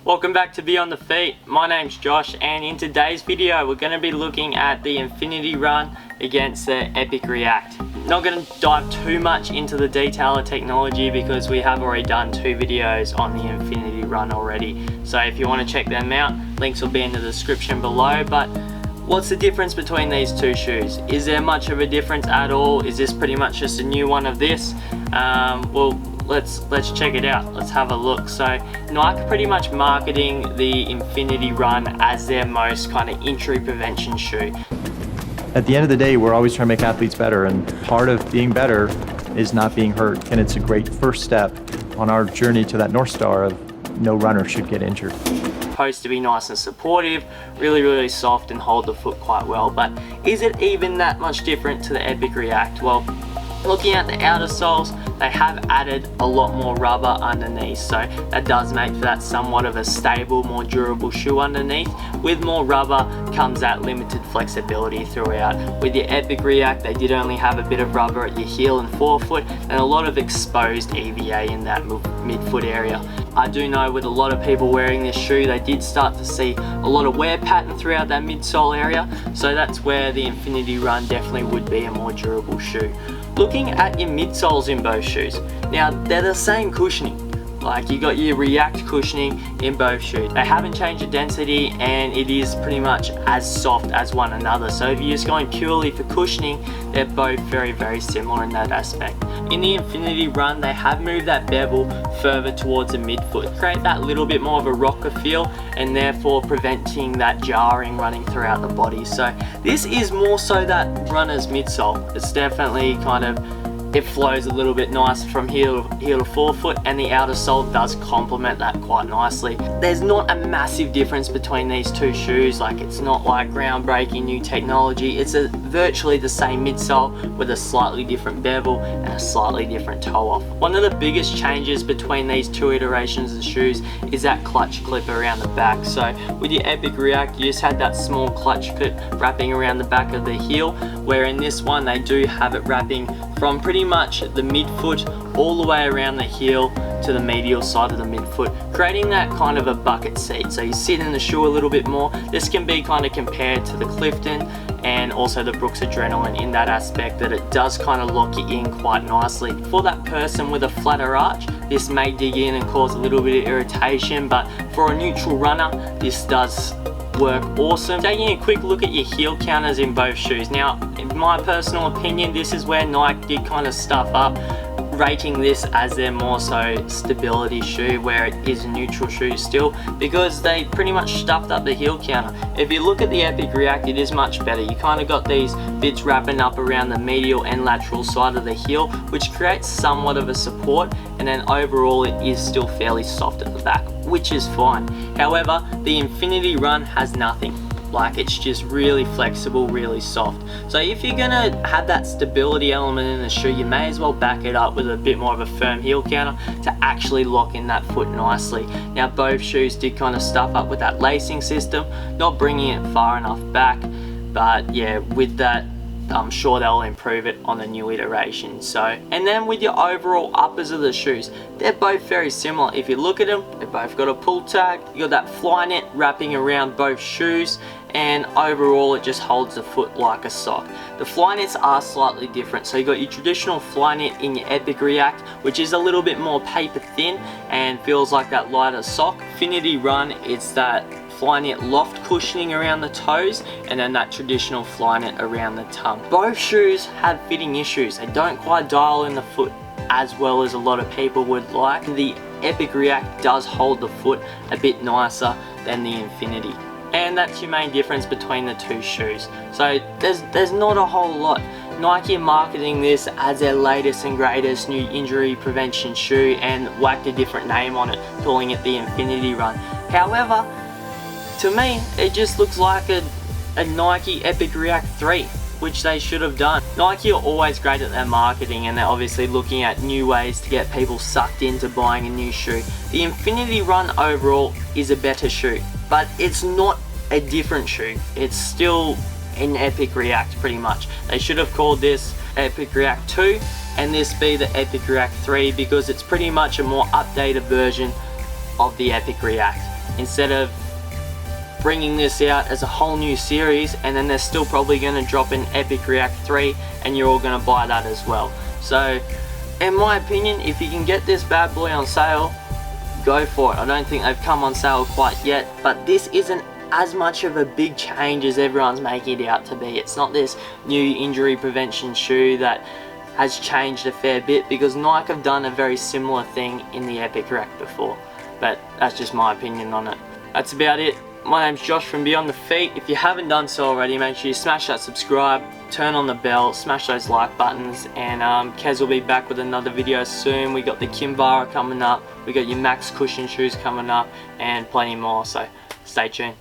Welcome back to Beyond the Feet. My name's Josh, and in today's video we're going to be looking at the Infinity Run against the Epic React. Not going to dive too much into the detail of technology because we have already done 2 videos on the Infinity Run already. So if you want to check them out, links will be in the description below. But what's the difference between these 2 shoes? Is there much of a difference at all? Is this pretty much just a new one of this? Well, let's check it out. Let's have a look. So Nike pretty much marketing the Infinity Run as their most kind of injury prevention shoe. At the end of the day, we're always trying to make athletes better, and part of being better is not being hurt. And it's a great first step on our journey to that North Star of no runner should get injured. Supposed to be nice and supportive, really soft and hold the foot quite well, but is it even that much different to the Epic React? Well, looking at the outer soles, they have added a lot more rubber underneath, so that does make for that somewhat of a stable, more durable shoe underneath. With more rubber comes that limited flexibility throughout. With your Epic React, they did only have a bit of rubber at your heel and forefoot and a lot of exposed EVA in that midfoot area. I do know with a lot of people wearing this shoe, they did start to see a lot of wear pattern throughout that midsole area, so that's where the Infinity Run definitely would be a more durable shoe. Looking at your midsoles in both shoes, now they're the same cushioning. Like you got your React cushioning in both shoes. They haven't changed the density and it is pretty much as soft as one another. So if you're just going purely for cushioning, they're both very similar in that aspect. In the Infinity Run, they have moved that bevel further towards the midfoot, create that little bit more of a rocker feel and therefore preventing that jarring running throughout the body. So this is more so that runner's midsole. It's definitely kind of, it flows a little bit nice from heel to forefoot, and the outer sole does complement that quite nicely. There's not a massive difference between these 2 shoes, like it's not like groundbreaking new technology. It's virtually the same midsole with a slightly different bevel and a slightly different toe off. One of the biggest changes between these 2 iterations of shoes is that clutch clip around the back. So with your Epic React, you just had that small clutch clip wrapping around the back of the heel, where in this one they do have it wrapping from pretty much the midfoot all the way around the heel to the medial side of the midfoot, creating that kind of a bucket seat. So you sit in the shoe a little bit more. This can be kind of compared to the Clifton and also the Brooks Adrenaline in that aspect, that it does kind of lock you in quite nicely. For that person with a flatter arch, this may dig in and cause a little bit of irritation, but for a neutral runner, this does work awesome. Taking a quick look at your heel counters in both shoes. Now, in my personal opinion, this is where Nike did kind of stuff up, rating this as their more so stability shoe, where it is a neutral shoe still, because they pretty much stuffed up the heel counter. If you look at the Epic React, it is much better. You kind of got these bits wrapping up around the medial and lateral side of the heel, which creates somewhat of a support, and then overall it is still fairly soft at the back, which is fine. However, the Infinity Run has nothing. Like, it's just really flexible, really soft. So if you're gonna have that stability element in the shoe, you may as well back it up with a bit more of a firm heel counter to actually lock in that foot nicely. Now both shoes did kind of stuff up with that lacing system, not bringing it far enough back, but yeah, with that, I'm sure they'll improve it on the new iteration. So, and then with your overall uppers of the shoes, they're both very similar. If you look at them, they've both got a pull tag. You got that Flyknit wrapping around both shoes, and overall it just holds the foot like a sock. The Flyknits are slightly different. So you got your traditional Flyknit in your Epic React, which is a little bit more paper thin and feels like that lighter sock. Infinity Run, it's that Flyknit loft cushioning around the toes, and then that traditional Flyknit around the tongue. Both shoes have fitting issues. They don't quite dial in the foot as well as a lot of people would like. The Epic React does hold the foot a bit nicer than the Infinity, and that's your main difference between the 2 shoes. So there's not a whole lot. Nike are marketing this as their latest and greatest new injury prevention shoe and whacked a different name on it, calling it the Infinity Run. However, to me, it just looks like a Nike Epic React 3, which they should have done. Nike are always great at their marketing, and they're obviously looking at new ways to get people sucked into buying a new shoe. The Infinity Run overall is a better shoe, but it's not a different shoe. It's still an Epic React pretty much. They should have called this Epic React 2 and this be the Epic React 3, because it's pretty much a more updated version of the Epic React. instead of bringing this out as a whole new series, and then they're still probably going to drop in Epic React 3 and you're all going to buy that as well. So in my opinion, if you can get this bad boy on sale, go for it. I don't think they've come on sale quite yet, but this isn't as much of a big change as everyone's making it out to be. It's not this new injury prevention shoe that has changed a fair bit, because Nike have done a very similar thing in the Epic React before, but that's just my opinion on it. That's about it. My name's Josh from Beyond the Feet. If you haven't done so already, make sure you smash that subscribe, turn on the bell, smash those like buttons, and Kez will be back with another video soon. We got the Kimbara coming up, we got your Max Cushion shoes coming up, and plenty more, so stay tuned.